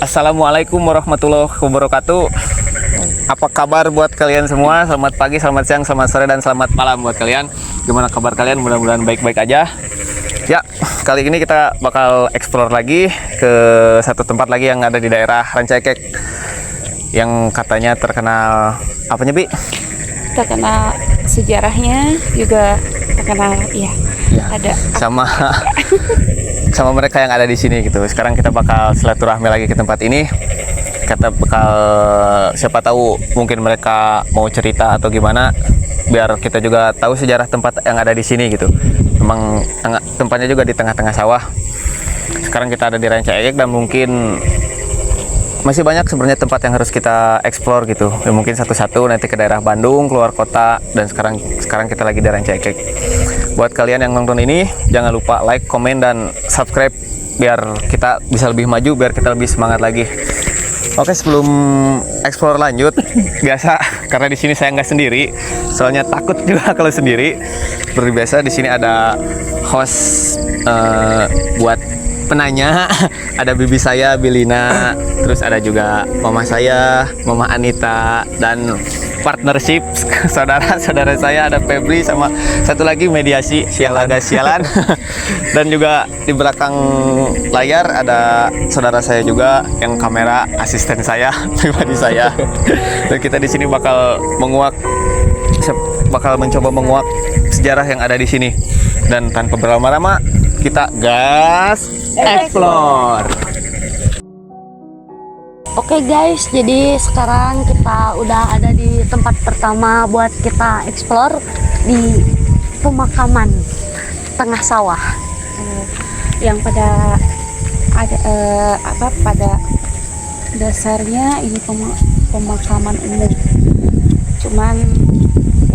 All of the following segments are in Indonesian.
Assalamualaikum warahmatullahi wabarakatuh. Apa kabar buat kalian semua? Selamat pagi, selamat siang, selamat sore, dan selamat malam buat kalian. Gimana kabar kalian? Mudah-mudahan baik-baik aja. Ya, kali ini kita bakal explore lagi ke satu tempat lagi yang ada di daerah Rancaikek, yang katanya terkenal apanya, Bi? Terkenal sejarahnya, juga terkenal ya ada sama sama mereka yang ada di sini gitu. Sekarang kita bakal silaturahmi lagi ke tempat ini. Kita bakal, siapa tahu mungkin mereka mau cerita atau gimana, biar kita juga tahu sejarah tempat yang ada di sini gitu. Memang tempatnya juga di tengah-tengah sawah. Sekarang kita ada di Rancaikek dan mungkin masih banyak sebenarnya tempat yang harus kita explore gitu. Ya, mungkin satu-satu nanti ke daerah Bandung, keluar kota, dan sekarang kita lagi di Rancaikek. Buat kalian yang nonton ini, jangan lupa like, komen, dan subscribe biar kita bisa lebih maju, biar kita lebih semangat lagi. Oke, sebelum explore lanjut, biasa karena di sini saya nggak sendiri, soalnya takut juga kalau sendiri. Seperti biasa di sini ada host buat penanya. Ada bibi saya, Bilina, terus ada juga mama saya, Mama Anita, dan partnership saudara-saudara saya ada Febri, sama satu lagi mediasi agak sialan. Dan juga di belakang layar ada saudara saya juga yang kamera, asisten saya pribadi saya. Dan kita di sini bakal mencoba menguak sejarah yang ada di sini. Dan tanpa berlama-lama, kita gas explore. Oke guys, jadi sekarang kita udah ada di tempat pertama buat kita explore, di pemakaman tengah sawah, yang pada ada pada dasarnya ini pemakaman umum, cuman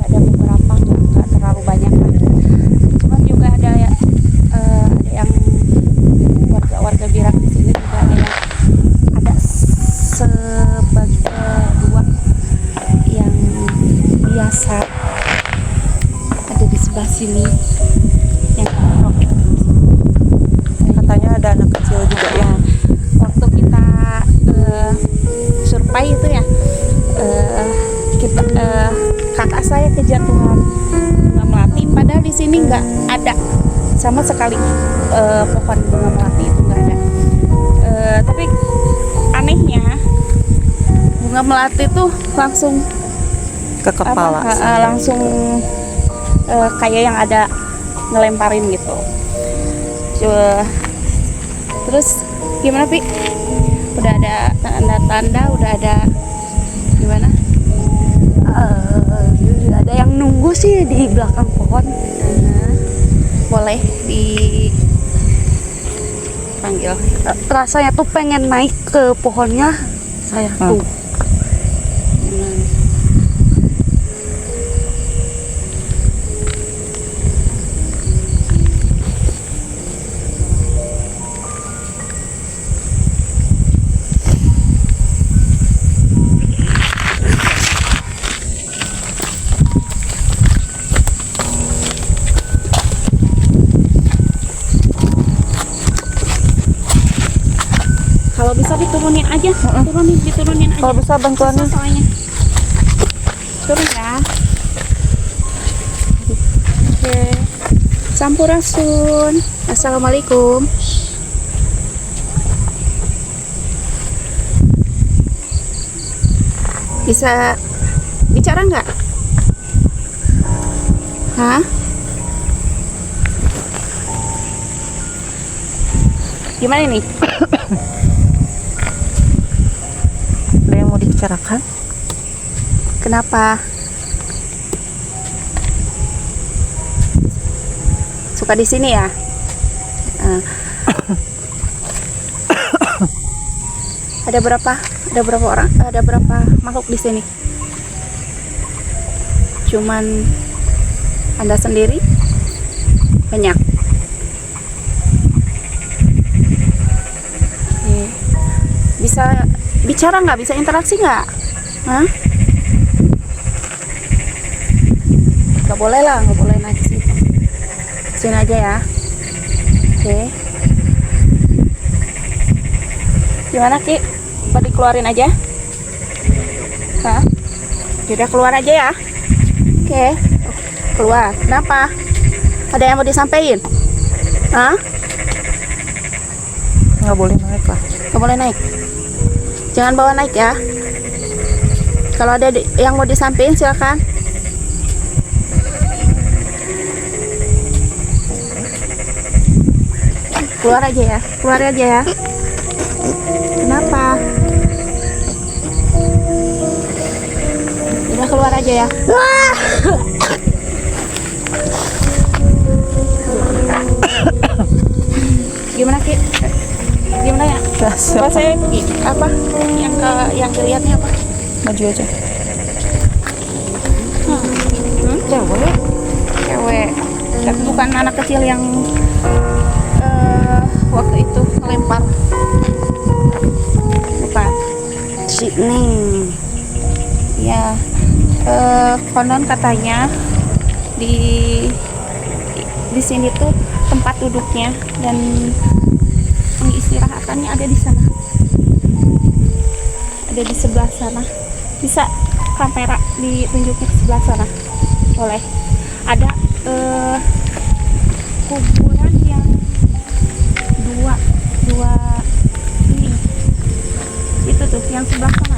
ada beberapa nggak terlalu banyak kan. Cuman juga ada yang warga Birak di sini juga ada yang sebagai dua yang biasa ada di sebelah sini, yang katanya ada anak kecil juga ya. Waktu kita survei itu ya, kita kakak saya kejatuhan bunga melati, padahal di sini nggak ada sama sekali pohon bunga melati itu nggak ada. Tapi anehnya bunga melati tuh langsung Ke kepala. langsung kayak yang ada ngelemparin gitu. Terus gimana, Pi? Udah ada tanda-tanda, udah ada gimana? Ada yang nunggu sih di belakang pohon. Boleh dipanggil. Rasanya tuh pengen naik ke pohonnya, saya tuh. Kalau bisa diturunin aja, diturunin aja. Kalau bisa bantuannya. Susah soalnya. Turun ya. Oke. Sampurasun. Assalamualaikum. Bisa bicara nggak? Hah? Gimana nih? Ada yang mau dibicarakan? Kenapa? Suka di sini ya? Ada berapa orang? Ada berapa makhluk di sini? Cuman Anda sendiri? Banyak. Bisa bicara nggak? Bisa interaksi nggak? Hah? Nggak boleh lah, nggak boleh naik situ. Sini aja ya. Oke. Gimana, Ki? Apa dikeluarin aja? Hah? Udah keluar aja ya. Oke. Keluar. Kenapa? Ada yang mau disampaikan? Hah? Nggak boleh naik lah. Nggak boleh naik. Jangan bawa naik ya. Kalau ada yang mau disampaikan silakan. Keluar aja ya. Keluar aja ya. Kenapa? Udah keluar aja ya. Gimana Ki? Gimana ya? Udah, siap. Coba saya apa? Yang dilihatnya apa? Maju aja. Cewek. Cewek. Tapi bukan anak kecil yang waktu itu melempar. Bukan. Si Neng. Ya. Konon katanya di sini tuh tempat duduknya dan pengistirahatannya ada di sana. Ada di sebelah sana. Bisa kamera ditunjukin ke sebelah sana. Boleh. Ada kuburan yang dua ini. Itu tuh yang sebelah sana.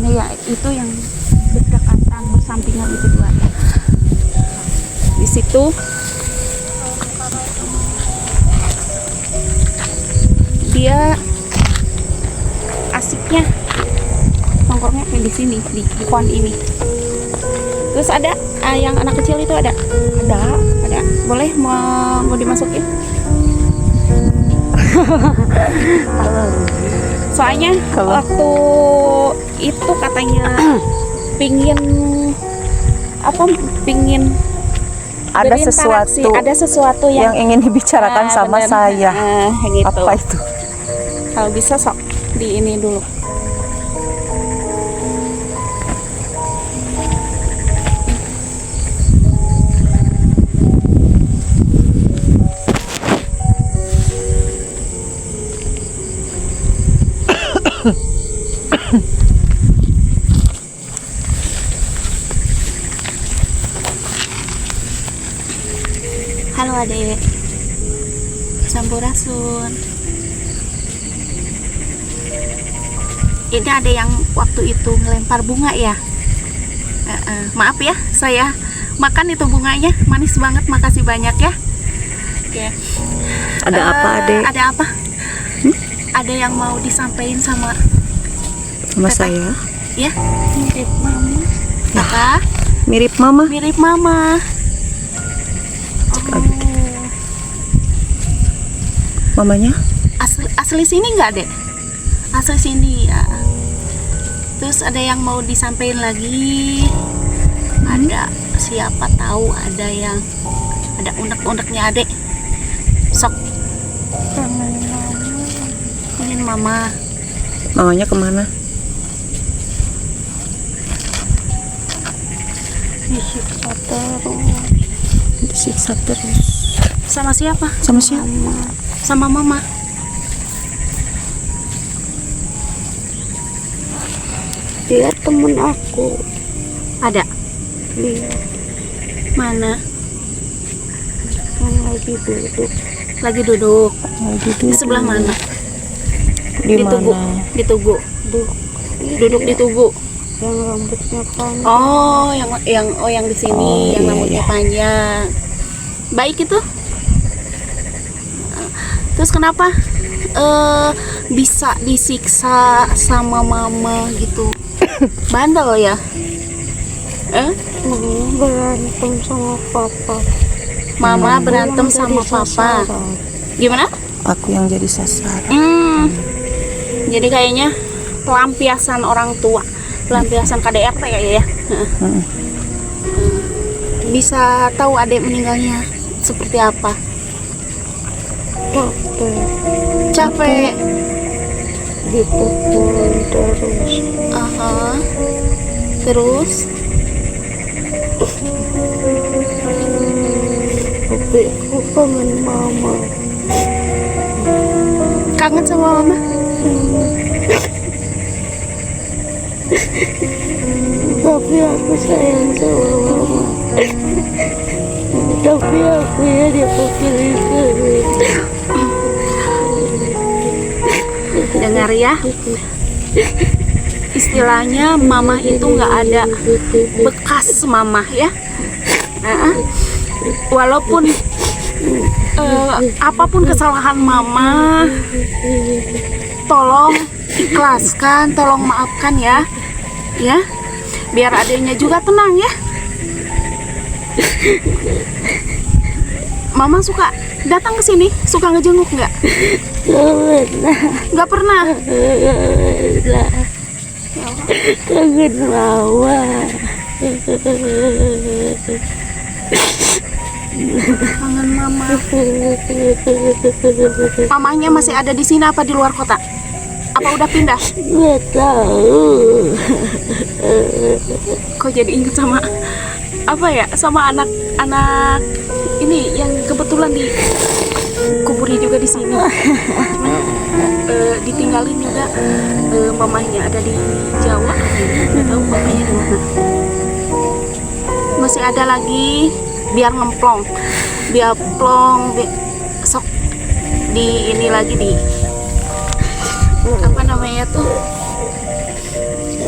Ini ya, itu yang berdekatan bersampingan itu dua. Di situ dia asiknya nongkrongnya kayak di sini di pohon ini. Terus ada yang anak kecil itu ada boleh mau dimasukin. Soalnya waktu itu katanya pingin Ada berinteraksi, sesuatu ada sesuatu yang ingin dibicarakan sama bener. saya. Gitu. Apa itu? Kalau bisa sok di ini dulu. Halo adek, Sampurasun. Ini ada yang waktu itu ngelempar bunga ya. Maaf ya, saya makan itu bunganya, manis banget. Makasih banyak ya. Oke. Ada apa, Adek? Ada apa? Ada yang mau disampaikan sama Sama Kakak? saya? Ya? Mirip mama. Apa? Mirip mama? Mirip mama. Mamanya? Asli sini nggak dek? Asli sini ya. Terus ada yang mau disampaikan lagi? Ada siapa tahu ada yang ada unek-uneknya adek. Sok. Ingin mama. Mamanya kemana? Disiksa terus. Disiksa terus. Sama siapa? Sama siapa? Sama mama. Dia temen aku. Ada. Dia Mana? kan lagi duduk. Lagi duduk. Lagi Di sebelah mana? Di Tugu. mana? Di Tugu. Duduk di Tugu. Yang rambutnya panjang. Oh, yang di sini, Oh, yang iya, rambutnya iya. panjang. Baik itu. Terus kenapa bisa disiksa sama mama gitu? Bandel ya? Mama berantem sama papa. Mama berantem Yang sama jadi papa. sasaran. Gimana? Aku yang jadi sasaran. Jadi kayaknya pelampiasan orang tua, pelampiasan KDRT kayaknya ya. Mm. Bisa tahu adek meninggalnya seperti apa? Capek Capek. dipukul terus. Aha. Terus Pukul Tapi aku kangen mama. Kangen sama mama? Tapi aku sayang sama mama. Tapi aku ya dia pilih. Dengar ya, istilahnya mama itu nggak ada bekas mama ya. Nah, walaupun apapun kesalahan mama, tolong ikhlaskan, tolong maafkan ya, biar adiknya juga tenang ya. Mama suka datang ke sini, suka ngejenguk nggak? Nggak pernah. Kangen mama. Kangen mama. Mamanya masih ada di sini apa di luar kota? Apa udah pindah? Nggak tahu. Kok jadi inget sama apa ya? Sama anak-anak ini yang kebetulan dikuburi juga di sini. Ditinggalin juga mamanya ada di Jawa. Nggak tahu bapaknya di mana. Masih ada lagi biar ngemplong, biar plong, sok di ini lagi di apa namanya tuh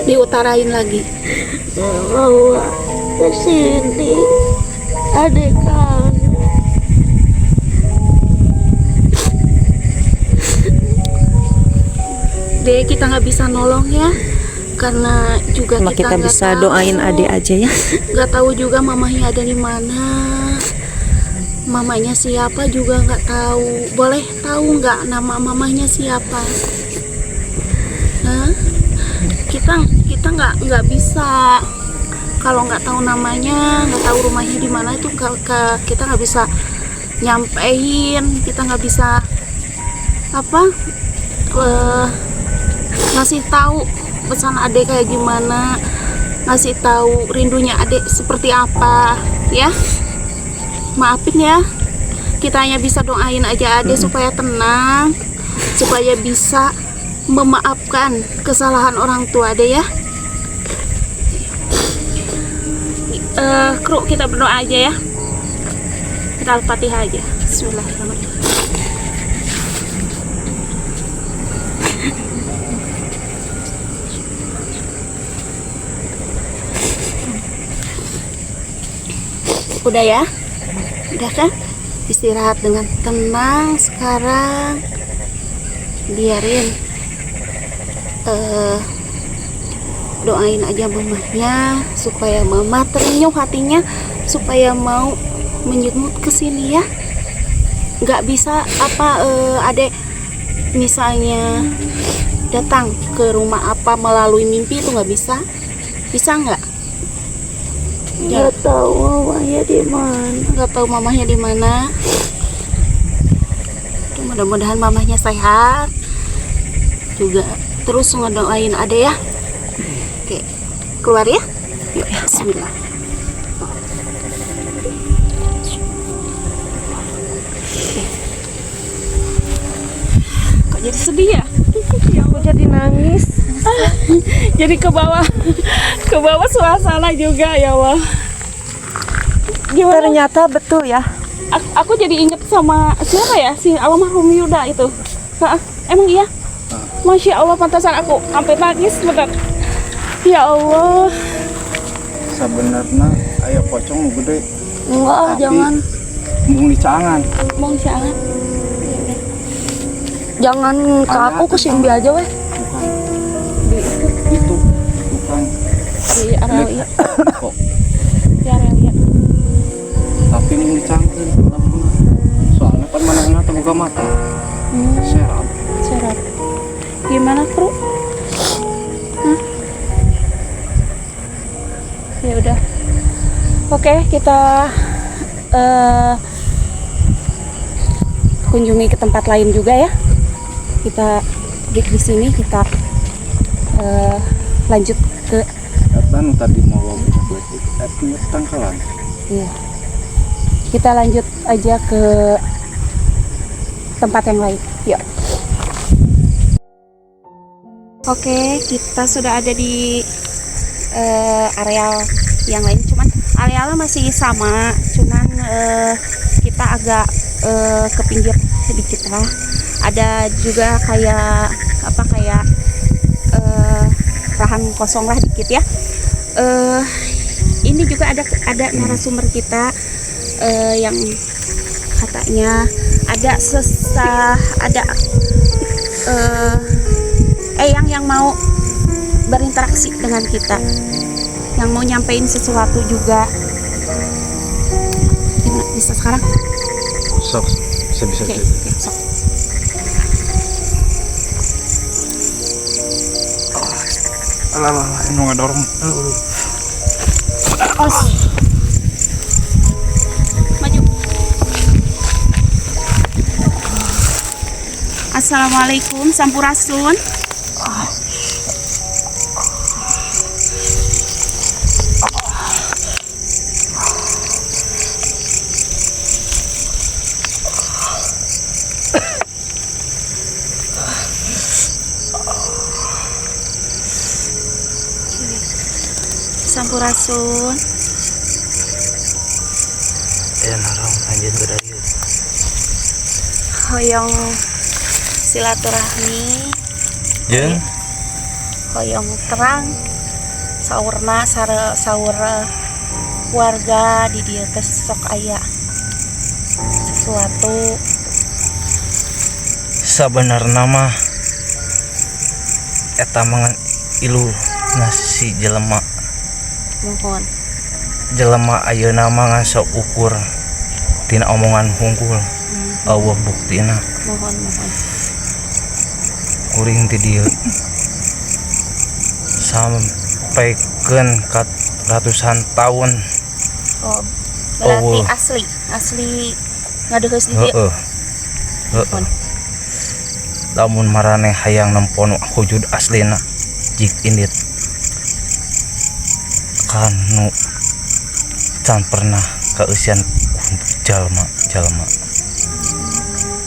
diutarain lagi. Bawa ke sini. Adik kangen. Dek, kita nggak bisa nolong ya, karena juga Cuma kita nggak bisa tahu. doain adik aja ya. Nggak tahu juga mamanya ada di mana, mamanya siapa juga nggak tahu. Boleh tahu nggak nama mamanya siapa? Hah? Kita nggak bisa, kalau nggak tahu namanya, nggak tahu rumahnya di mana itu kita nggak bisa nyampein, kita nggak bisa apa ngasih tahu pesan adek kayak gimana, ngasih tahu rindunya adek seperti apa ya. Maafin ya, kita hanya bisa doain aja adek supaya tenang, supaya bisa memaafkan kesalahan orang tua adek ya. Kru, kita berdoa aja ya, kita Al-Fatihah aja. Bismillahirrahmanirrahim. Udah ya? Udah kan? Istirahat dengan tenang sekarang. Biarin doain aja mamanya supaya mama terenyuh hatinya, supaya mau menjenguk ke sini ya. Nggak bisa apa adek misalnya datang ke rumah apa melalui mimpi itu nggak bisa. Bisa nggak? Nggak tahu mamanya di mana. Nggak tahu mamanya di mana. Mudah-mudahan mamanya sehat juga, terus ngedoain ade ya. Oke, keluar ya. Yuk, bismillah. Kok jadi sedih ya? Aku jadi nangis. Jadi ke bawah suasana juga ya Allah. Gimana? Ternyata betul ya. Aku jadi inget sama siapa ya, si almarhum Yuda itu. Emang iya? Masya Allah, pantasan aku sampai nangis bener. Ya Allah. Sebenarnya ayah pocong gede. Enggak, Tapi jangan. Mung dicangan. Mau siangan. Jangan ke aku, ke Simbi aja weh. Bukan. Itu bukan. Di Aralia. Kok. Di Aralia. Tapi mung dicangan. Soalnya kan mana terbuka mata. Serap. Serap. Gimana, Kru? Ya udah. Oke, kita kunjungi ke tempat lain juga ya. Kita break di sini, kita lanjut ke Kan tadi mau bawa buat itu tangkalan. iya. Kita lanjut aja ke tempat yang lain. Yuk. Oke, kita sudah ada di areal yang lain. Cuman arealnya masih sama, cuman kita agak ke pinggir sedikit lah. Ada juga kayak lahan kosong lah dikit ya. Ini juga ada narasumber kita yang katanya ada yang mau berinteraksi dengan kita, yang mau nyampein sesuatu juga. Gimana, bisa sekarang? Sok, bisa Oke, sok. Alah, ini nggak dorong. Os. Maju. Assalamualaikum, sampurasun. Sampurasun. Narong anjing berayu. Hoyong silaturahmi, Jeung hoyong terang saurna saur warga di dieu teh sok aya sesuatu. Sabenerna mah eta mangan ilu nasi jelema Mohon. ayeuna mah ngasa ukur tina omongan hungkul. Allah buktina Mohon. kuring ti dieu sampaikeun ka ratusan tahun. Oh, berarti Oh. asli ngadeheus di dieu. Mohon. Lamun marane hayang nempon wujud aslina jik indit kanu can pernah keusian jalma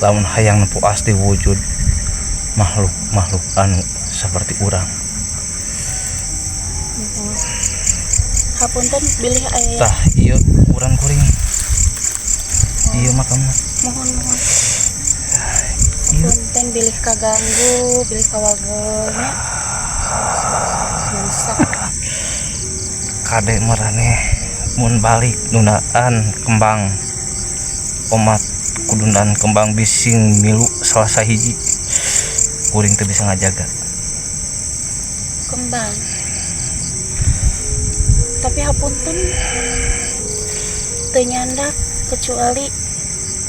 lamun hayang nempu asli wujud makhluk anu seperti urang Hapunten bilih aya. tah ieu urang kuring ieu makamna Mohon. Hapunten bilih kaganggu, bilih kawagelnya. Rusak. kade marane mun balik nunaan kembang omat kudundan kembang bising milu salah sahiji kuring teu bisa ngajaga Kembang. Tapi hapunten teu nyandak kecuali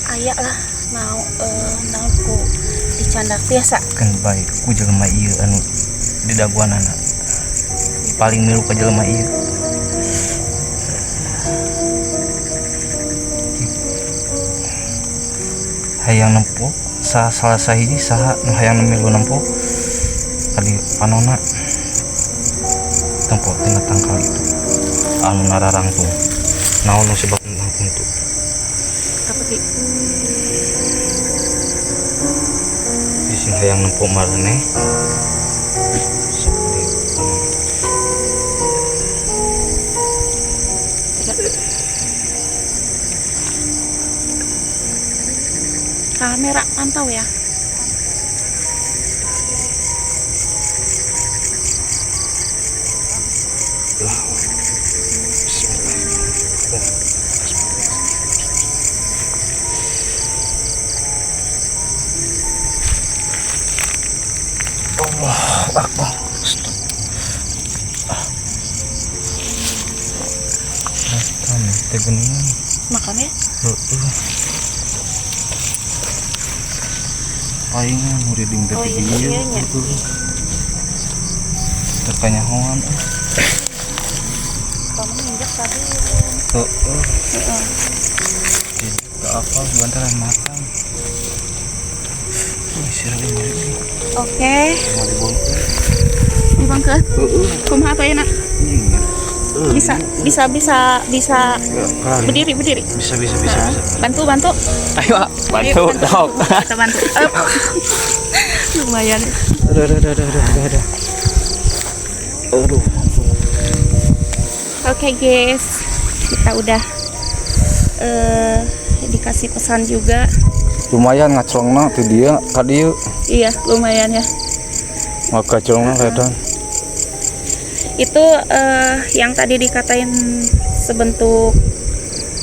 aya lah mau naon ku dicandak biasa. kan baik ku jelema ieu anu di daguanana paling milu ka jelema ieu hayang nempuh salah sahiji saha nu hayang milu nempuh kadi panonna tempo tina tangkal itu anu nararangtung naon nu sebab rangtung itu Apa ki? bising hayang nempuh marane Kamera pantau ya. Tegeningan Makan ya. palingan muriding Oh tadi iya, dia iya, iya. terkanya hoan Kamu injak tadi. tak apa bantaran makan istirahat ini Oke. mau dibongkar Dibangkeun. Kumaha atuh ayeuna? Bisa berdiri. Bisa. Bantu. Ayo, Pak. Bantu, dok. Kita bantu. Lumayan. Udah. Aduh. Oke guys, kita udah dikasih pesan juga. Lumayan ngaclongna tuh dia kadieu. Iya, lumayan ya. Maka ngaclongna kedan. Itu yang tadi dikatain sebentuk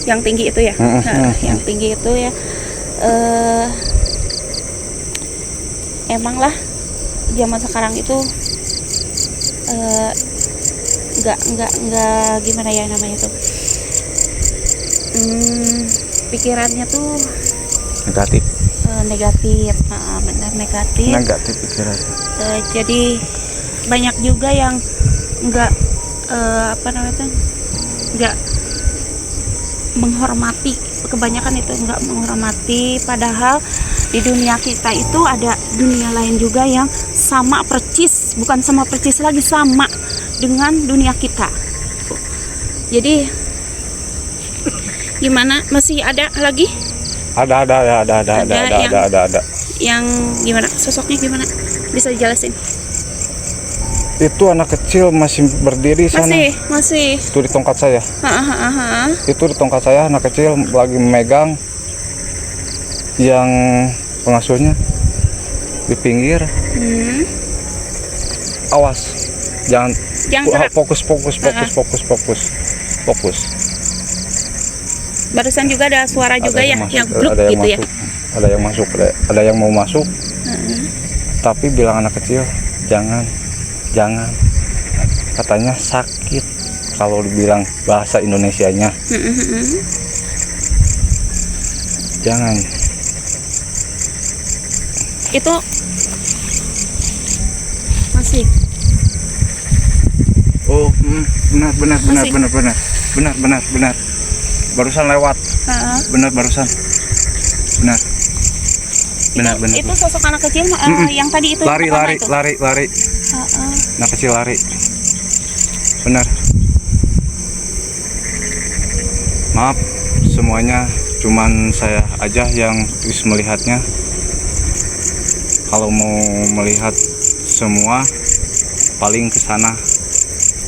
yang tinggi itu ya. Nah, yang tinggi itu ya. Emang lah zaman sekarang itu nggak gimana ya namanya tuh. Pikirannya tuh Negatif. negatif. Benar negatif. Negatif pikiran. Jadi banyak juga yang nggak nggak menghormati, kebanyakan itu nggak menghormati, padahal di dunia kita itu ada dunia lain juga yang sama percis, bukan sama percis lagi, sama dengan dunia kita. Jadi gimana, masih ada lagi Ada. yang gimana, sosoknya gimana, bisa dijelasin? Itu anak kecil masih berdiri sana. Masih. Itu di tongkat saya. Itu di tongkat saya anak kecil lagi memegang yang pengasuhnya di pinggir. Awas, jangan gerak. fokus. Barusan juga ada suara juga ya, yang gluk ada yang gitu ya. masuk, ada yang masuk, ada yang mau masuk. Tapi bilang anak kecil, jangan. Katanya sakit kalau dibilang bahasa Indonesianya. Jangan. Itu masih. Oh, benar. Masih. Barusan lewat. Barusan. Benar. Itu sosok anak kecil yang tadi itu Lari. itu. Anak kecil lari. Benar. Maaf semuanya, cuman saya aja yang bisa melihatnya. Kalau mau melihat semua, paling ke sana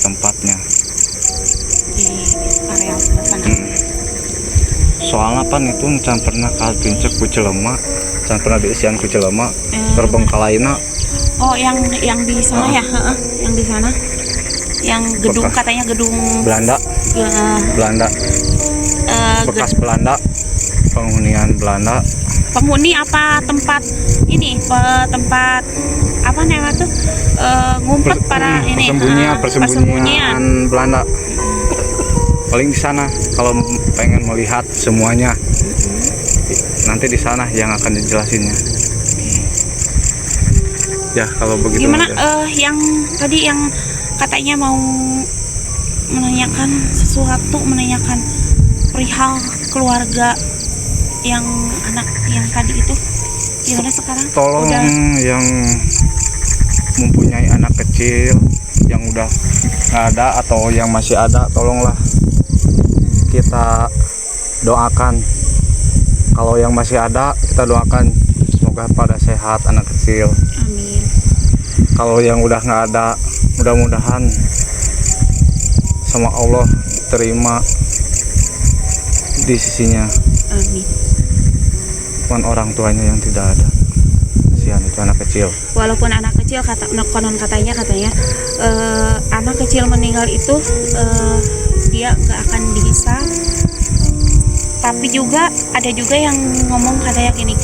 tempatnya. Di area sebelah sana. Soalnya pan itu can pernah kalpincek ku Cileuma, can pernah diisian ku Cileuma, terbengkalaina. Oh, yang di sana ya, yang di sana. Yang gedung, katanya gedung Belanda. Bekas Belanda, penghunian Belanda. Penghuni apa tempat ini? Tempat apa namanya tuh? Ngumpet para ini. Persembunyian Belanda. Paling di sana kalau pengen melihat semuanya. Nanti di sana yang akan dijelasinnya. Ya, kalau begitu. Gimana yang tadi yang katanya mau menanyakan sesuatu, menanyakan perihal keluarga yang anak yang tadi itu, gimana sekarang? Tolong yang mempunyai anak kecil yang udah nggak ada atau yang masih ada, tolonglah kita doakan. Kalau yang masih ada, kita doakan semoga pada sehat anak kecil. Amin. Kalau yang udah nggak ada, mudah-mudahan sama Allah terima di sisinya. Amin. Bukan orang tuanya yang tidak ada, kasihan itu anak kecil. Walaupun anak kecil konon katanya anak kecil meninggal itu dia nggak akan dihisab. Tapi juga ada juga yang ngomong katanya gini,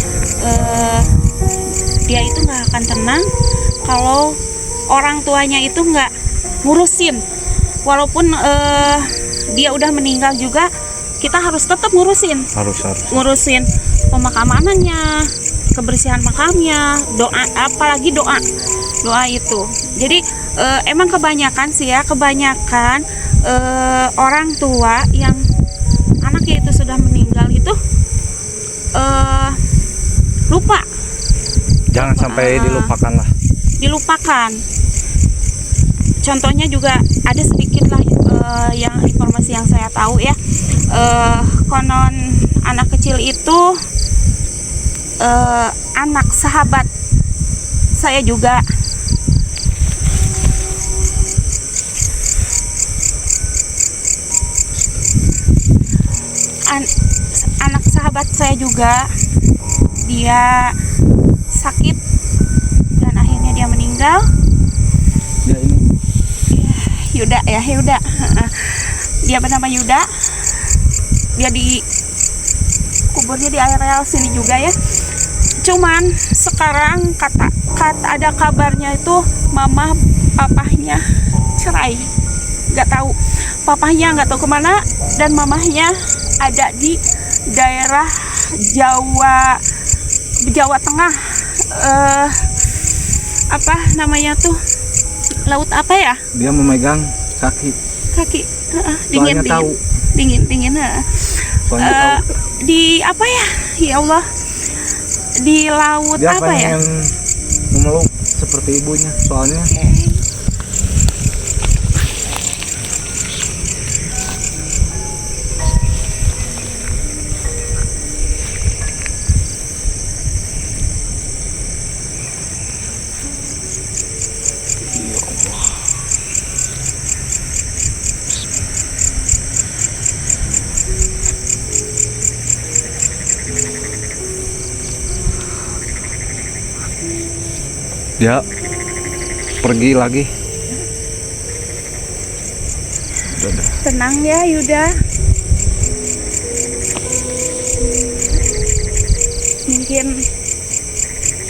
dia itu nggak akan tenang kalau orang tuanya itu nggak ngurusin. Walaupun dia udah meninggal juga, kita harus tetap ngurusin. Ngurusin pemakamanannya, kebersihan makamnya, doa, apalagi doa itu. Jadi emang kebanyakan orang tua yang anaknya itu sudah meninggal itu lupa. Jangan sampai dilupakan lah. Dilupakan. Contohnya juga ada sedikit lah yang informasi yang saya tahu ya, konon anak kecil itu anak sahabat saya juga. Anak sahabat saya juga, dia sakit dan akhirnya dia meninggal. Ya ini. Yuda ya, Yuda. Dia bernama Yuda. Dia kuburnya di areal sini juga ya. Cuman sekarang kata ada kabarnya itu mama papahnya cerai. Nggak tahu. Papahnya nggak tahu kemana dan mamahnya ada di daerah Jawa Tengah. Apa namanya tuh? Laut apa ya? Dia memegang kaki. Dingin. Tahu. Dingin. Soalnya tahu. Di apa ya? Ya Allah. Di laut Dia apa ya? pengen memeluk seperti ibunya. Soalnya dia pergi lagi. Udah. Tenang ya Yuda. Mungkin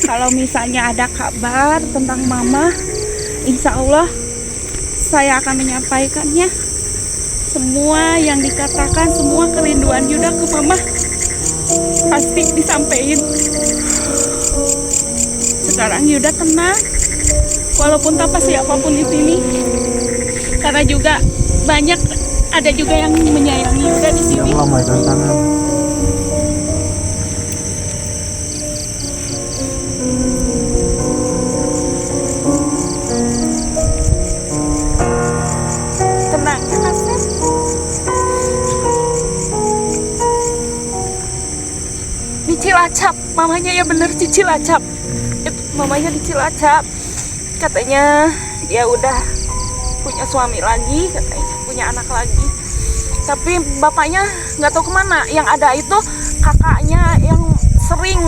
kalau misalnya ada kabar tentang mama, insya Allah saya akan menyampaikannya. Semua yang dikatakan, semua kerinduan Yuda ke mama pasti disampaikan. Sekarang Yuda tenang, walaupun tanpa siapapun di sini, karena juga ada juga yang menyayangi Yuda di sini. Yang lama tangan. Tenang ya Asep. Di Cilacap, mamanya ya bener di Cilacap. Mamanya di Cilacap, katanya dia udah punya suami lagi, katanya punya anak lagi, tapi bapaknya nggak tahu kemana. Yang ada itu kakaknya yang sering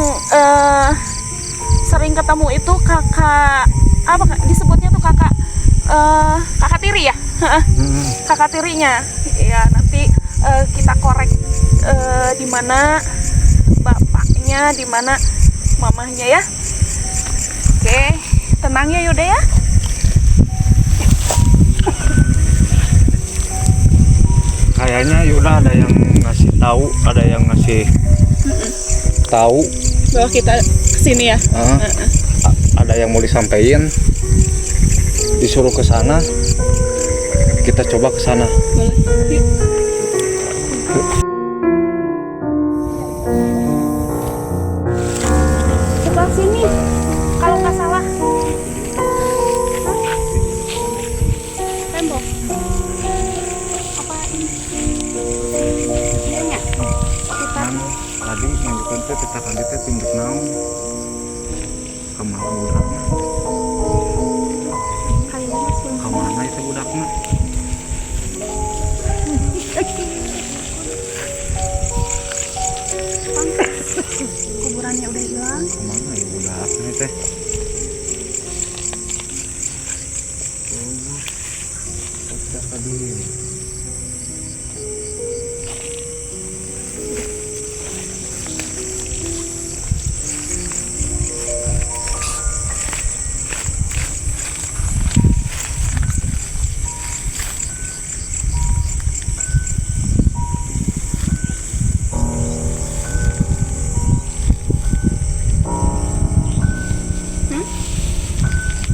ketemu itu kakak apa disebutnya tuh kakak tiri ya. Kakak tirinya ya. Nanti kita korek di mana bapaknya, di mana mamahnya ya. Oke, tenang ya Yuda ya. Kayaknya Yuda ada yang ngasih tahu, ada yang ngasih tahu Bahwa kita kesini ya. Ada yang mau disampaikan, disuruh ke sana, kita coba ke sana. Boleh. Yuk. Sebelah sini. Kalau nggak salah. Tembok. Apa ini? Iya nggak? Kita Tadi yang dikontek kita tadi teh tunjuk naon kemana budaknya, kayaknya sih. kemana itu budaknya. Kuburannya udah hilang. Kemana ya budaknya teh? Udah tadi.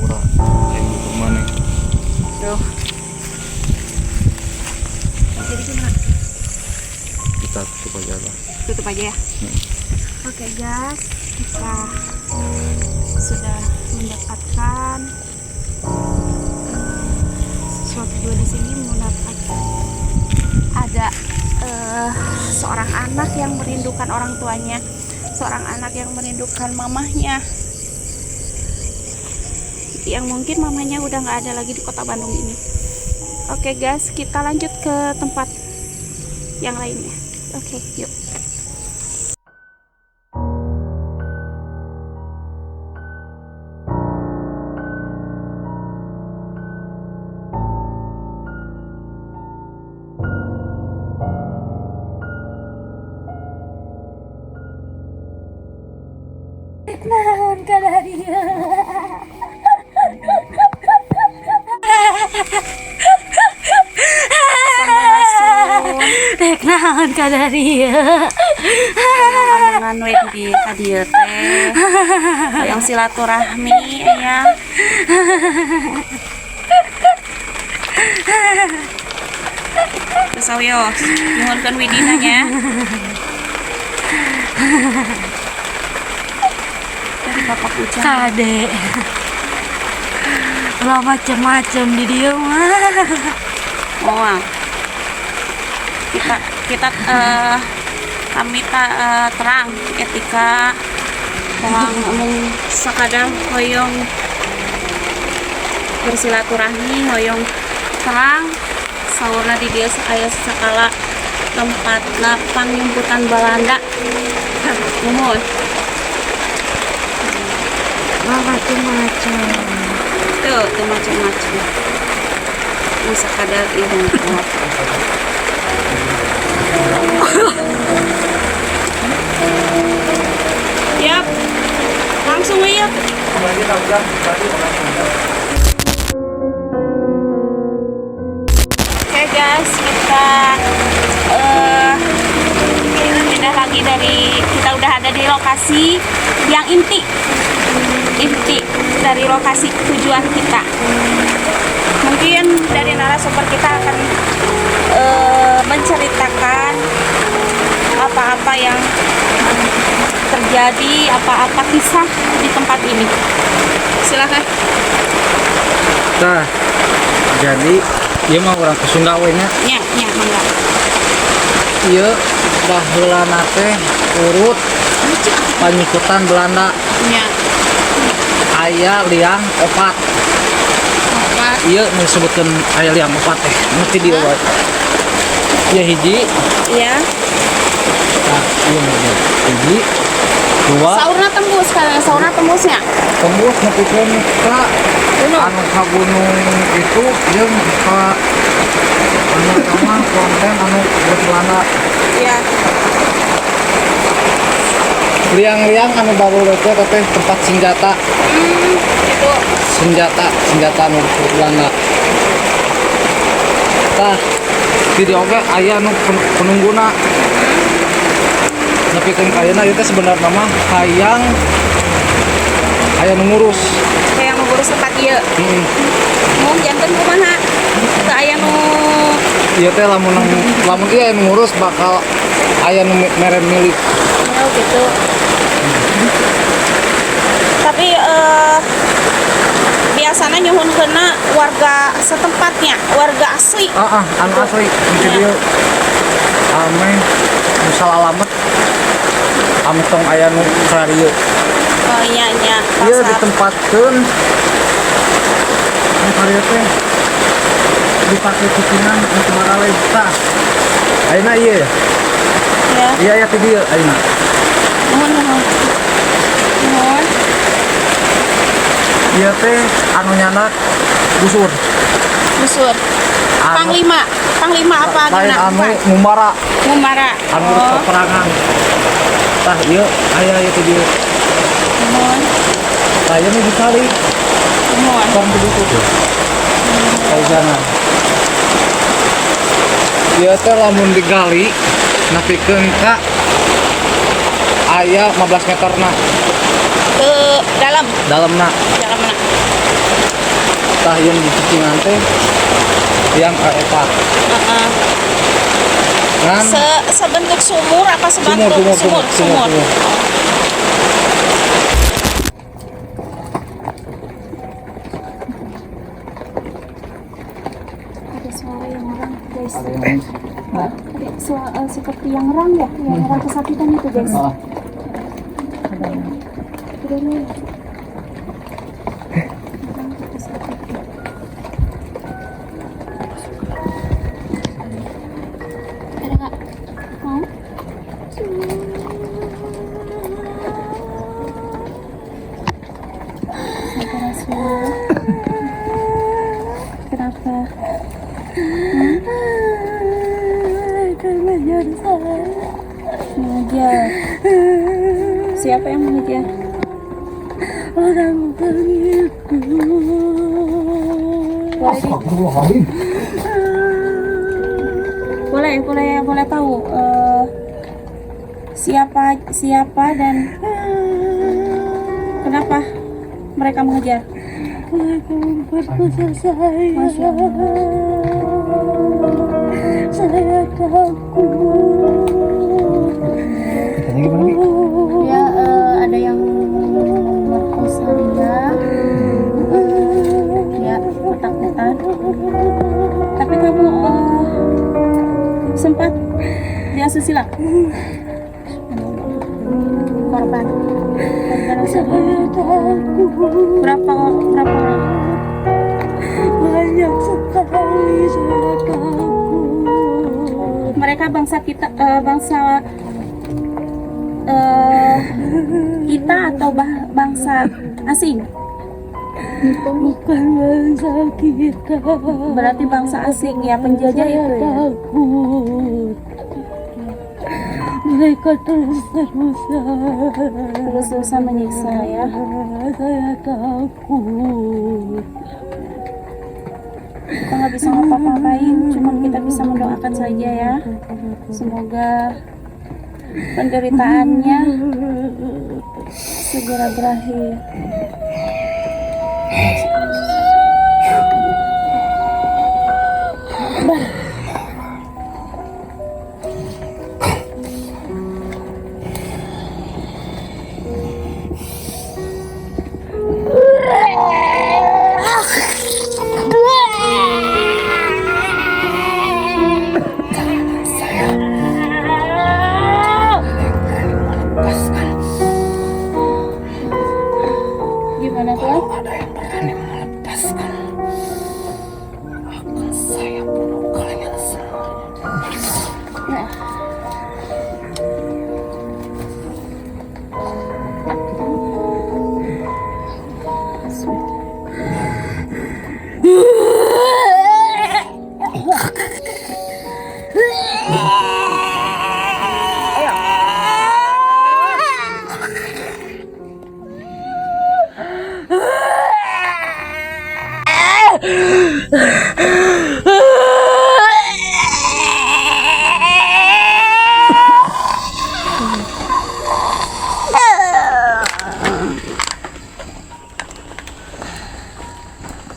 Murah yang di rumah nih. Tuh. Jadi gimana? Kita tutup aja lah. Tutup aja ya. Oke guys, kita sudah mendapatkan sesuatu juga di sini, mendapatkan seorang anak yang merindukan orang tuanya, seorang anak yang merindukan mamahnya, yang mungkin mamanya udah nggak ada lagi di kota Bandung ini. Oke guys, kita lanjut ke tempat yang lainnya. Oke, yuk. Dek naon kadaria. Angan we di kadieu teh. Yang silaturahmi ya. Terus awios, nuhunkeun widina nya. Dari Bapak Ucap. Kade. Lah macem-macem di dia mah. Oh, kami terang ketika orang ngomong sakadang hoyong bersilaturahmi, hoyong terang saurna di dia aya sakala tempat panyumputan Belanda. Nuhun. Lah macem-macem. Tuh macam-macam. Ini sakadar ieu. Yap, langsung aja. Oke guys, kita pindah lagi kita udah ada di lokasi yang inti dari lokasi tujuan kita. Mungkin dari narasumber kita akan menceritakan apa-apa yang terjadi, apa-apa kisah di tempat ini. Silakan. Nah, jadi dia mah orang ke Sunda we nya. Ya, mangga. Ieu baheula teh urut panyikutan Belanda. Ya. Aya liang opat. Iya disebutkan aya liang opat teh. Ngerti dia wae. Ya hiji. Iya. Nah, iya bener. Hiji. Dua. Saurna tembusnya. Tembus nepikeun ka anu ka gunung itu jeung ka anu sama konten anu buat Belanda. Iya. Liang-liang anu baru teh tempat senjata. Itu. Senjata anu Belanda. Tah, di oge aya anu penungguna. Nepikeun ka ayeuna ieu teh sebenarnya mah hayang aya nu ngurus. Kayak ngurus tempat ieu. Mun janten kumaha? Teu aya nu Ieu teh lamun ieu anu ngurus bakal aya nu mere milik. oh gitu. Tapi biasanya nyuhunkeunna warga setempatnya, warga asli. Anu asli di dieu. Ame misal alamat ame tong aya nu radio. Oh iya nya. Ieu ditempatkeun anu radio teh dipake cicinan untuk barale tah. Ayeuna ieu ya. Ya. Iya aya ti dieu ayeuna. Nuhun. Ieu teh anu nyana busur. Panglima apa Lain gimana? anu ngumara Ngumara. anu peperangan. Tah ieu aya ti dieu. Nuhun. Tah ieu nu dikali Nuhun. tong begitu. Kaisanan. Ieu teh lamun digali napikeun ka aya 15 meterna Ke dalamna. dalamna. Tah ieu di cicingan teh yang ka-4. Kan Sebentuk sumur apa sebentuk sumur. Ada suara yang orang guys. Ada yang Seperti yang orang ya, yang orang kesakitan itu guys. Ini. Ada nggak? Mau? Sabar semua. Kenapa? Mengejar. Siapa yang mengejar? Orang itu. Boleh tahu siapa dan kenapa mereka mengejar? Mereka memperkosa saya. Masya Allah. Saya takut. Katanya gimana, Bi? Ya, ada yang merkosa dia. Ya, ketakutan. Tapi kamu sempat diasusila? Korban. Berapa orang? Banyak sekali saya takut. Mereka bangsa kita, kita atau bangsa asing? Bukan bangsa kita. Berarti bangsa asing ya, penjajah itu ya. Takut. Mereka Terus-terusan menyiksa ya. Saya takut. Kita nggak bisa ngapa-ngapain, cuman kita bisa mendoakan saja ya. Semoga penderitaannya segera berakhir. Gimana tuh? Ada yang berani melepaskan. Akan saya bunuh kalian semua. Nah.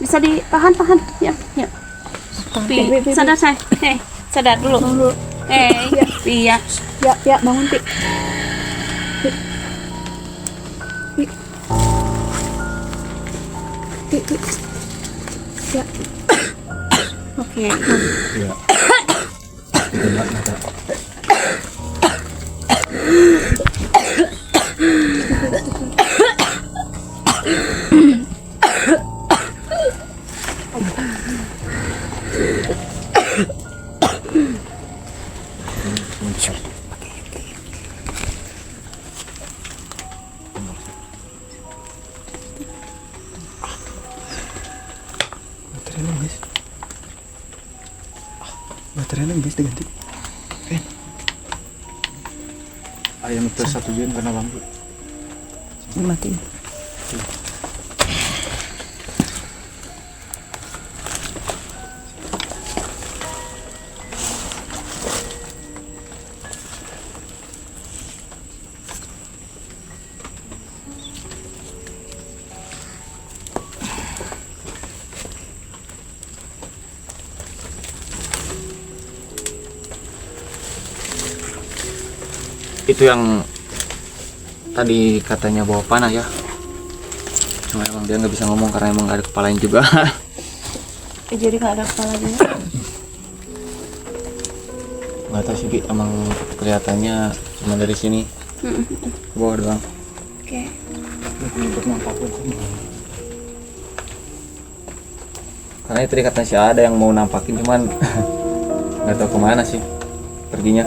Bisa ditahan. Ya. Sadar saya. Sadar dulu. Iya. Ya, bangun, Pi. Pi. Ya. Oke. Baterainya guys diganti. Ayam itu satu jam karena lampu. Mati. Itu yang tadi katanya bawa panah ya, cuma emang dia nggak bisa ngomong karena emang nggak ada kepalanya juga. Jadi nggak ada kepala juga. nggak tahu sih Bi, emang kelihatannya cuma dari sini ke bawah doang. Oke. Karena itu katanya sih ada yang mau nampakin, cuman nggak tahu kemana sih perginya.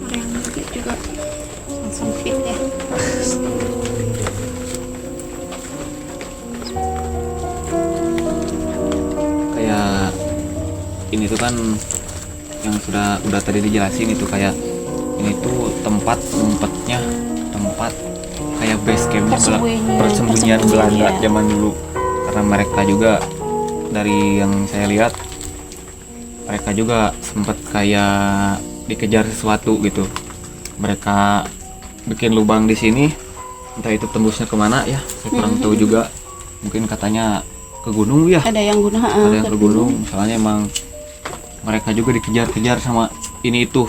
Orang yang juga langsung fit ya. Kayak ini tuh kan yang udah tadi dijelasin itu, kayak ini tuh tempat ngumpetnya, tempat kayak base campnya persembunyian Belanda zaman dulu. Karena mereka juga dari yang saya lihat, mereka juga sempat kayak dikejar sesuatu gitu. Mereka bikin lubang di sini, entah itu tembusnya kemana ya, saya kurang tahu juga. Mungkin katanya ke gunung ya. Ada yang guna, Ada yang ke gunung. Soalnya emang mereka juga dikejar-kejar sama ini itu.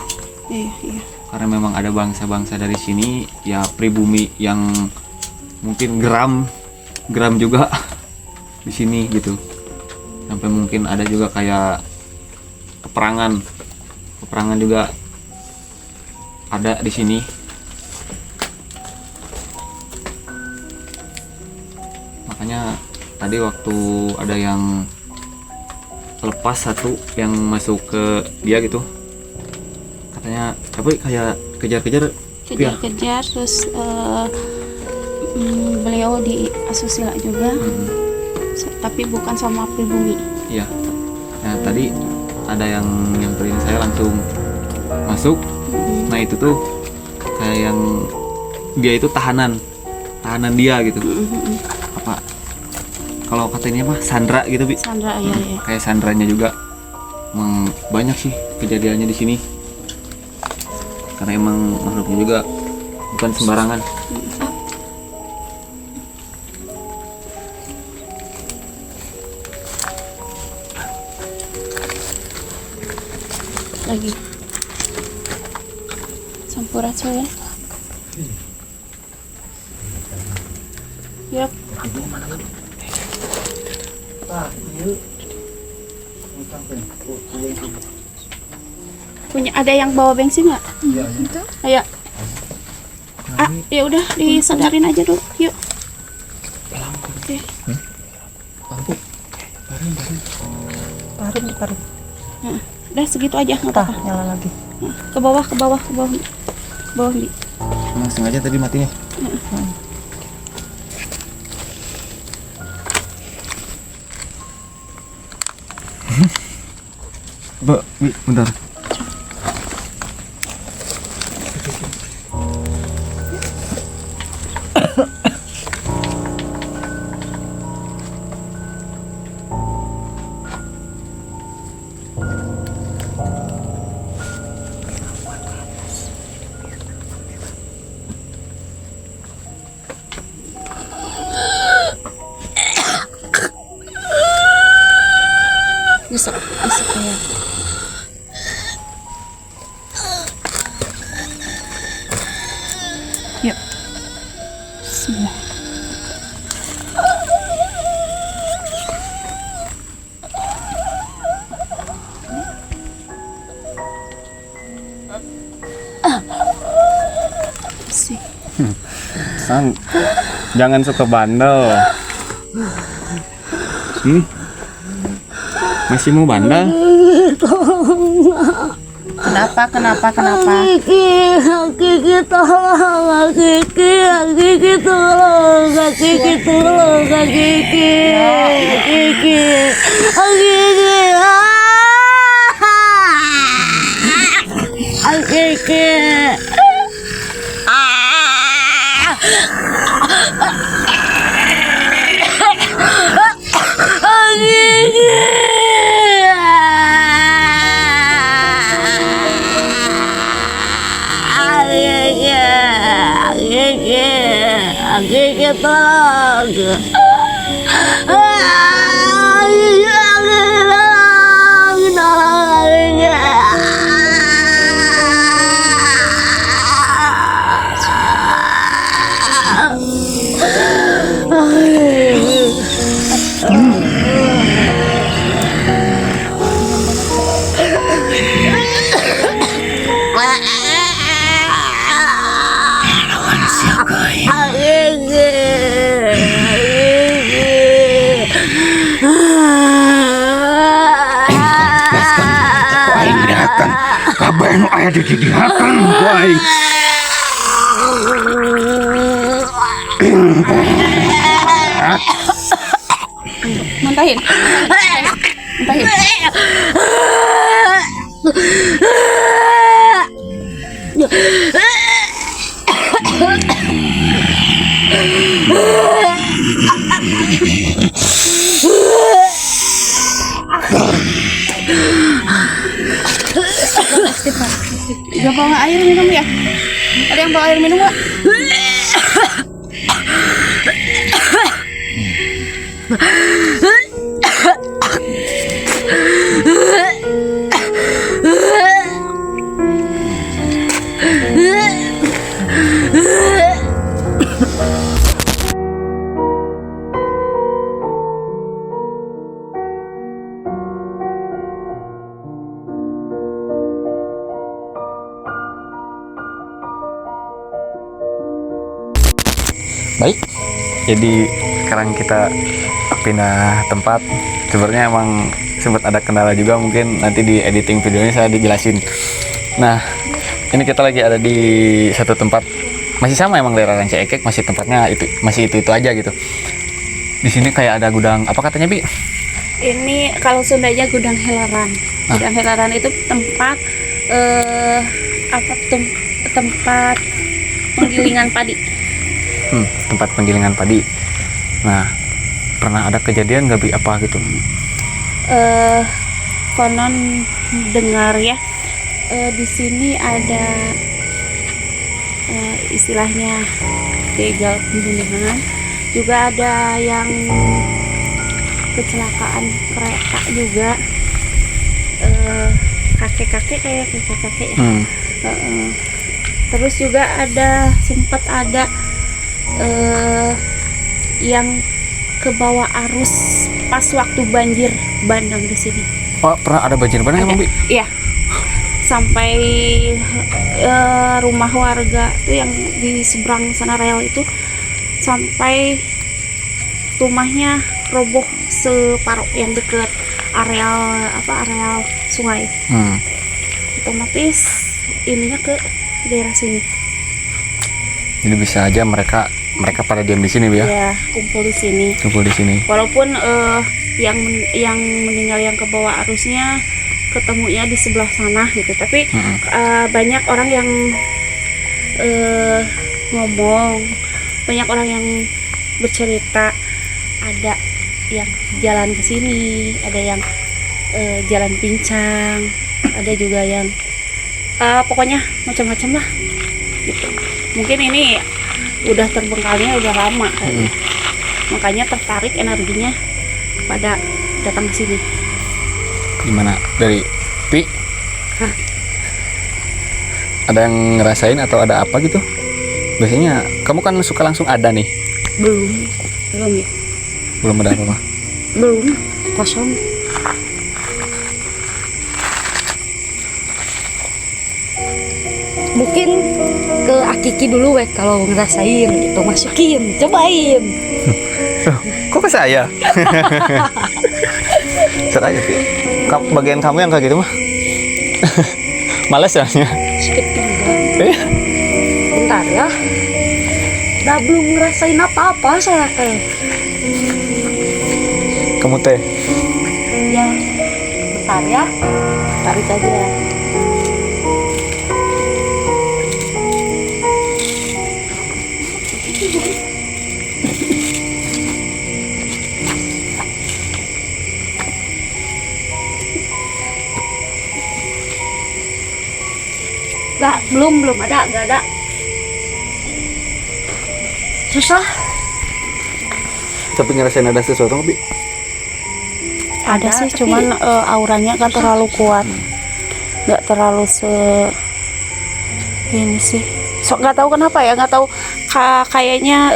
Iya. Karena memang ada bangsa-bangsa dari sini ya, pribumi yang mungkin geram juga di sini gitu. Sampai mungkin ada juga kayak peperangan juga ada di sini. Makanya tadi waktu ada yang lepas satu yang masuk ke dia gitu, katanya tapi kayak kejar-kejar ya. Kejar-kejar terus beliau di asusila juga. Tapi bukan sama pribumi. Iya. Nah tadi ada yang nyamperin saya langsung masuk. Nah itu tuh kayak yang dia itu tahanan dia gitu. Apa? Kalau katanya mah Sandra gitu Bi. Sandra ya. Kayak Sandranya juga. Emang banyak sih kejadiannya di sini. Karena emang makhluknya juga bukan sembarangan. Lagi sampurasun ya. Yap. Punya ada yang bawa bensin nggak? Ayo. Ya udah disadarin aja dulu. Yuk. Oke. Taruh. Udah segitu aja nggak apa-apa. Nyala lagi. Ke bawah. Di. Emang sengaja tadi matinya. Bi, bentar. Besok ya. Yuk. Bismillah. Sih. Sang, jangan suka bandel. Masih mau bandel? Kenapa? Kiki tolong, Kiki tolong, Bae nu aya di didihakan ku aing. Muntahin. Muntahin. Gak bawa air minum ya? Ada yang bawa air minum nggak? Baik, jadi sekarang kita pindah tempat. Sebenarnya emang sempat ada kendala juga, mungkin nanti di editing videonya saya dijelasin. Nah, ini kita lagi ada di satu tempat, masih sama emang daerah Ranca Ekek, masih tempatnya masih itu aja gitu. Di sini kayak ada gudang, apa katanya Bi? Ini kalau Sundanya gudang helaran. Gudang helaran itu tempat tempat penggilingan padi. Tempat penggilingan padi. Nah, pernah ada kejadian nggak Bi apa gitu? Konon dengar ya, di sini ada istilahnya begal pembunuhan, juga ada yang kecelakaan kereta juga, kakek-kakek kayak kakek-kakek ya. Terus juga sempat ada yang ke bawah arus pas waktu banjir bandang di sini. Oh, pernah ada banjir bandang emang Bi? Iya. Sampai rumah warga tuh yang di seberang sana rel itu, sampai rumahnya roboh separuh yang deket areal sungai. Otomatis ininya ke daerah sini. Jadi bisa aja mereka pada diam di sini ya? Ya, kumpul di sini. Kumpul di sini. Walaupun yang meninggal yang ke bawah arusnya ketemunya di sebelah sana gitu, tapi banyak orang yang ngomong, banyak orang yang bercerita, ada yang jalan ke sini, ada yang jalan pincang, ada juga yang pokoknya macam-macam lah gitu. Mungkin ini udah terbengkalnya udah lama kali. Makanya tertarik energinya pada datang ke sini. Gimana dari Pi? Ada yang ngerasain atau ada apa gitu? Biasanya kamu kan suka langsung ada nih. Belum ya? Belum ada apa-apa. Belum, kosong. Mungkin ke Akiki dulu wek kalau ngerasain gitu, masukin, cobain. Kok ke saya? Set aja Pi. Bagian kamu yang kayak gitu mah. Males ya? Sedikit juga. Bentar ya. Udah belum ngerasain apa-apa saya teh. Kamu teh? Ya, bentar ya. Tarik aja. Belum ada, nggak ada. Susah. Tapi ngerasain ada sesuatu nggak Bi? Ada sih, cuman auranya kan terlalu kuat, nggak terlalu ini sih. Nggak tahu kenapa ya, nggak tahu kayaknya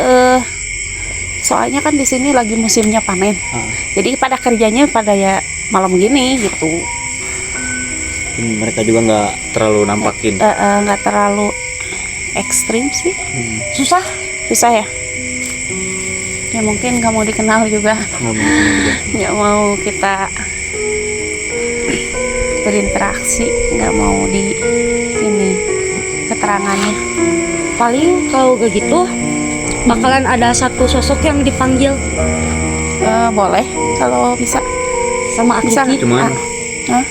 soalnya kan di sini lagi musimnya panen, jadi pada kerjanya pada ya malam gini gitu. Mereka juga nggak terlalu nampakin. Nggak terlalu ekstrim sih. Susah ya. Ya mungkin nggak mau dikenal juga. Nggak mau kita berinteraksi, nggak mau di ini keterangannya. Paling kalau gak gitu bakalan ada satu sosok yang dipanggil Boleh kalau bisa. sama Bisa Akiki. Cuman Hah?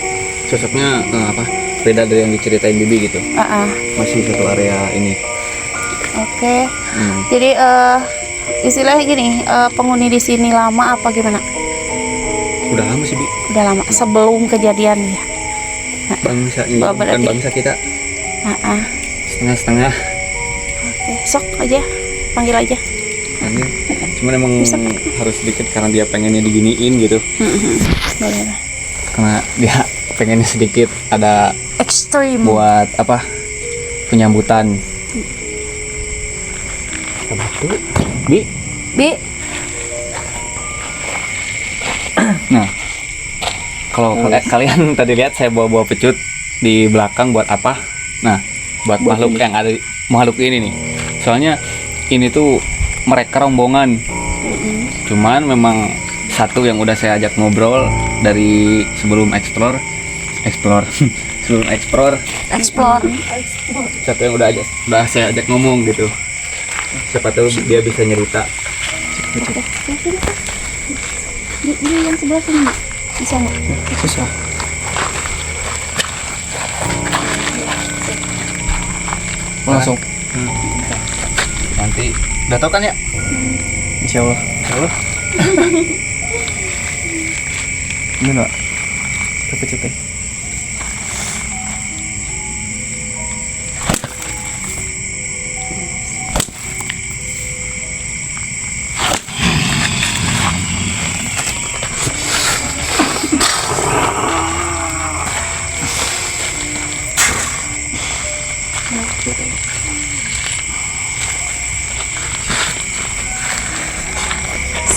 sosoknya apa? Beda dari yang diceritain Bibi gitu. Masih satu area ini. Oke. Hmm. Jadi istilahnya gini, penghuni di sini lama apa gimana? Udah lama sih Bi. Udah lama sebelum kejadian ya. Bangsa ini Oh, bukan berarti. bangsa kita. Ah. Setengah-setengah. Oke, sok aja, panggil aja. Panggil. Cuman emang Bisa. harus sedikit karena dia pengennya diginiin gitu. Boleh lah. Karena dia pengennya sedikit ada Ekstrim. buat apa? Penyambutan. Batu. Bi. Bi, Nah, kalau kalian tadi lihat saya bawa pecut di belakang buat apa? Nah, buat makhluk yang ada makhluk ini nih. Soalnya ini tuh mereka rombongan. Cuman memang satu yang udah saya ajak ngobrol dari sebelum explore sebelum explore explore. satu yang udah saya ajak ngomong gitu. Siapa tahu dia bisa nyerita. Di yang sebelah sini, Mbak. Bisa nggak? Susah. Langsung. Nanti udah tau kan ya? Insya Allah. Insya Allah. Ini nggak? Kepecutan.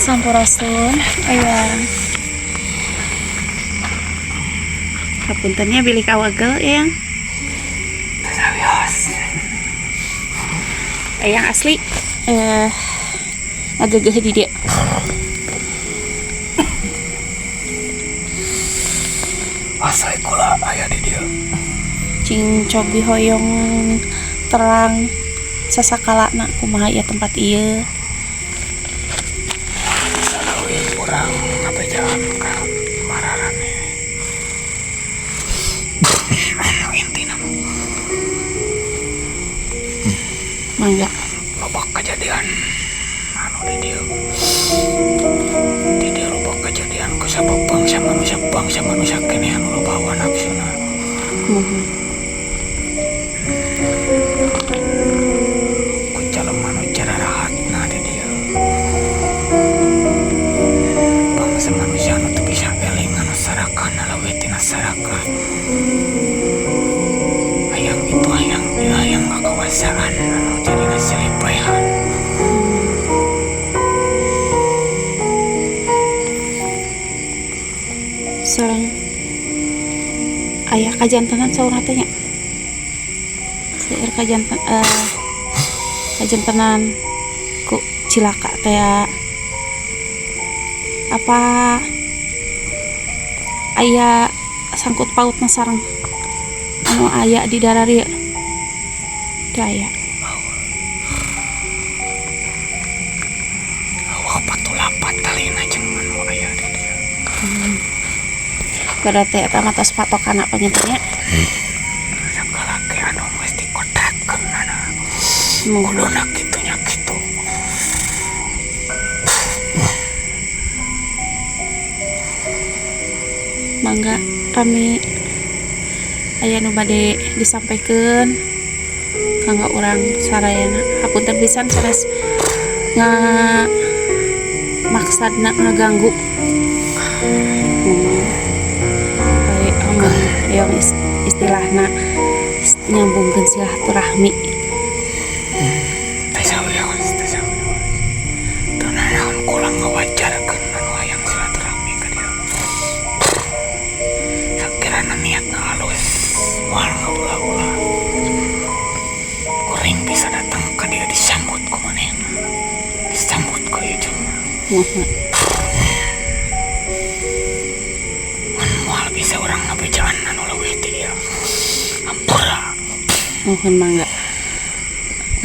Sampurasun, ayah. Kapuntennya bilik awagel, yang. Yang asli. Ngagegeh di dia. Asli kula ayah di dia. Cing cobi hoyong terang sasakalana kumaha ieu tempat ieu. Salawi kurang apa jalan ke mararan ini. Anu intina Mangga. lobak kejadian anu di dia lobak kejadian kusabab bangsa manusia kini anu bawa nafsuna ku calem anu cara rahatna di dia bangsa manusia anu teu bisa eling anu saraka nalawet tina saraka hayang kakawasaan anu jadi nasilipayan. Sareng ayah kajantanan saurah teh nya. Seueur kajantanan ku cilaka teh apa ayah sangkut pautna sareng anu aya di darar ieu. Teu aya. Awak patulapat talina jeung anu aya di dieu. Berarti eta mah tos patokan apa nya? Segala ke anu mesti kotekeun ana. Mohon. Kuduna kitu nya kitu. Mangga kami aya nu bade disampaikan kanggo urang sarayana. Hapunten pisan sanes maksudna ngaganggu. Baik yang istilahna nyambungkeun silaturahmi. Teh sawiawan. Teu naon kula ngawajarkeun anu hayang silaturahmi ka dieu. Sakirana niatna halus, moal ngaula-ula. Kuring bisa datang ka dieu disambut ku manehna. Disambut ku ieu jelema. Mohon. Mun moal bisa urang ngabejaan anu Mohon mangga.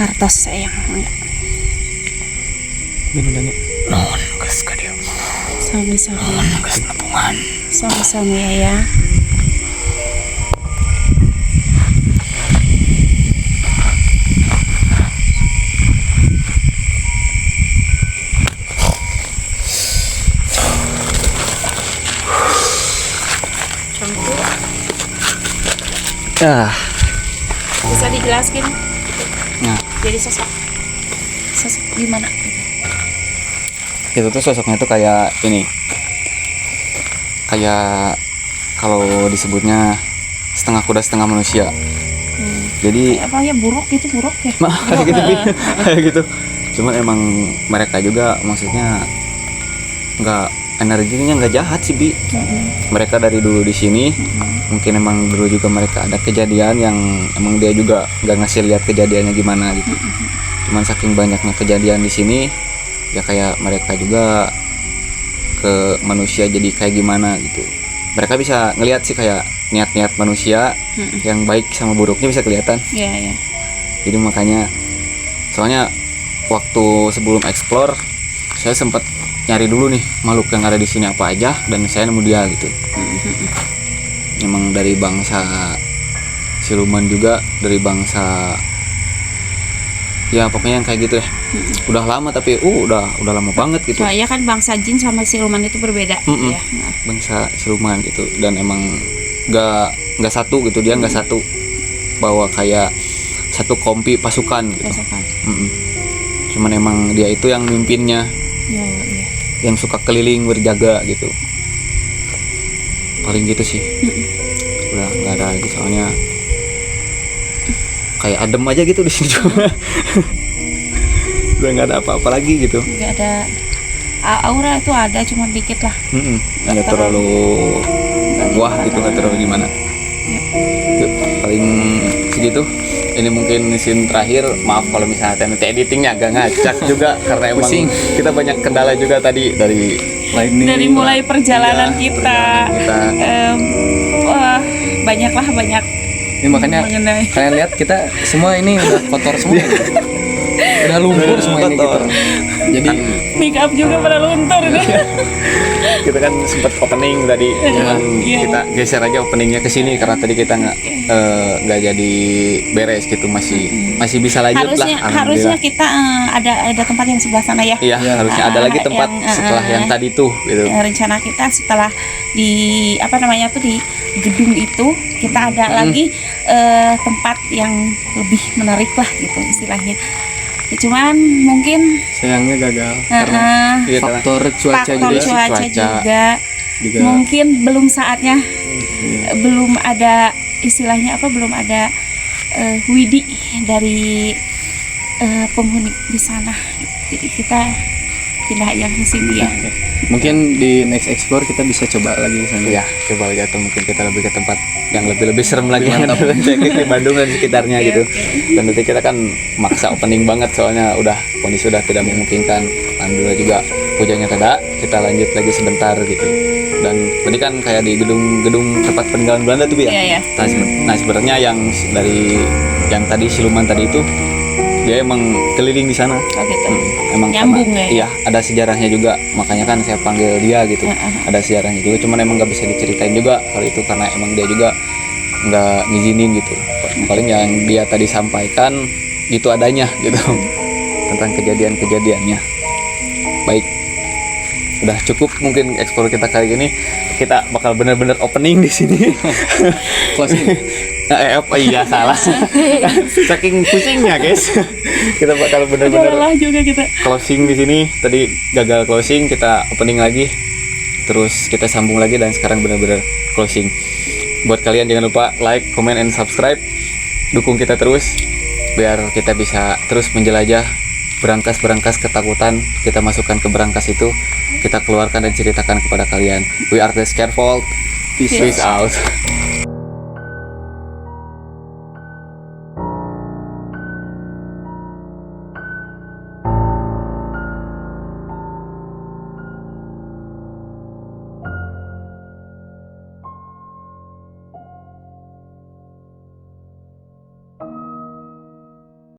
Ngartos sayang mangga. Gini non geus ka dieu. Sami-sami. Geus nepungan. Sami-sami ya. Ah, Bisa dijelaskan? nah, Jadi sosok gimana? itu tuh sosoknya tuh kayak ini. Kayak kalau disebutnya setengah kuda setengah manusia. Jadi Kayak apa ya, buruk gitu, buruk ya? kayak gitu kayak gitu. Cuman emang mereka juga maksudnya energinya nggak jahat sih, Bi. Mereka dari dulu di sini, mungkin emang dulu juga mereka ada kejadian yang emang dia juga nggak ngasih lihat kejadiannya gimana gitu. Cuman saking banyaknya kejadian di sini, ya kayak mereka juga ke manusia jadi kayak gimana gitu. Mereka bisa ngelihat sih kayak niat-niat manusia yang baik sama buruknya bisa kelihatan. Iya, iya. Jadi makanya, soalnya waktu sebelum explore, saya sempat nyari dulu nih makhluk yang ada di sini apa aja, dan saya nemu dia gitu. Emang dari bangsa siluman juga, dari bangsa ya pokoknya yang kayak gitu ya. Udah lama tapi udah lama banget gitu. Soalnya kan bangsa jin sama siluman itu berbeda ya. Bangsa siluman gitu, dan emang nggak satu gitu, dia nggak satu bawa kayak satu kompi pasukan gitu. Pasukan. Cuman emang dia itu yang mimpinnya, Iya, iya. yang suka keliling berjaga gitu, paling gitu sih. Udah nggak ada lagi soalnya kayak adem aja gitu di sini juga. Udah nggak ada apa-apa lagi gitu. Nggak ada aura itu ada, cuma dikit lah. Nggak terlalu wah gitu, nggak terlalu gimana. Itu paling segitu. Ini mungkin scene terakhir. Maaf kalau misalnya nanti editingnya agak ngacak juga karena emang kita banyak kendala juga tadi dari Dari mulai perjalanan Iya, kita, wah banyak. Ini makanya Mengenai. kalian lihat kita semua ini udah kotor semua. Udah lumpur semua ini kita. Jadi Make up juga pada luntur nih. kita kan sempat opening tadi, cuman Iya. kita geser aja openingnya ke sini karena tadi kita nggak jadi beres gitu, masih bisa lanjut Harusnya lah. Alhamdulillah. kita ada tempat yang sebelah sana ya. Iya, harusnya ada lagi tempat setelah yang tadi tuh gitu. Rencana kita setelah di di gedung itu kita ada lagi tempat yang lebih menarik lah gitu istilahnya. Ya, cuman mungkin sayangnya gagal Iya, karena faktor cuaca faktor juga. cuaca juga mungkin belum saatnya, belum ada istilahnya belum ada widi dari penghuni di sana. Jadi kita pindah yang ke sini ya. Mungkin di next explore kita bisa coba lagi sana. Iya, coba lagi, atau mungkin kita lebih ke tempat yang lebih serem lagi yang ada di Bandung dan sekitarnya gitu. Dan nanti kita kan maksa opening banget soalnya kondisi udah tidak memungkinkan. Alhamdulillah juga hujannya reda, kita lanjut lagi sebentar gitu. Dan tadi kan kayak di gedung tempat peninggalan Belanda tuh, Bi, ya. Iya, iya. Nah, sebenarnya yang yang tadi siluman tadi itu dia emang keliling di sana. Oh gitu. Emang Nyambung karena, ya? iya, ada sejarahnya juga, makanya kan saya panggil dia gitu. Ada sejarahnya juga, cuman emang nggak bisa diceritain juga kalau itu karena emang dia juga nggak ngizinin gitu. Paling yang dia tadi sampaikan gitu adanya gitu tentang kejadian-kejadiannya. Baik, udah cukup mungkin eksplor kita kali ini. Kita bakal bener-bener opening di sini. Closing. Iya salah. Saking pusingnya guys. Kita bakal Udah bener-bener lelah juga kita. closing di sini. Tadi gagal closing, kita opening lagi. Terus kita sambung lagi dan sekarang bener-bener closing. Buat kalian jangan lupa like, comment, and subscribe. Dukung kita terus biar kita bisa terus menjelajah berangkas-berangkas ketakutan. Kita masukkan ke berangkas itu, kita keluarkan dan ceritakan kepada kalian. We are the Scarefold. Peace out.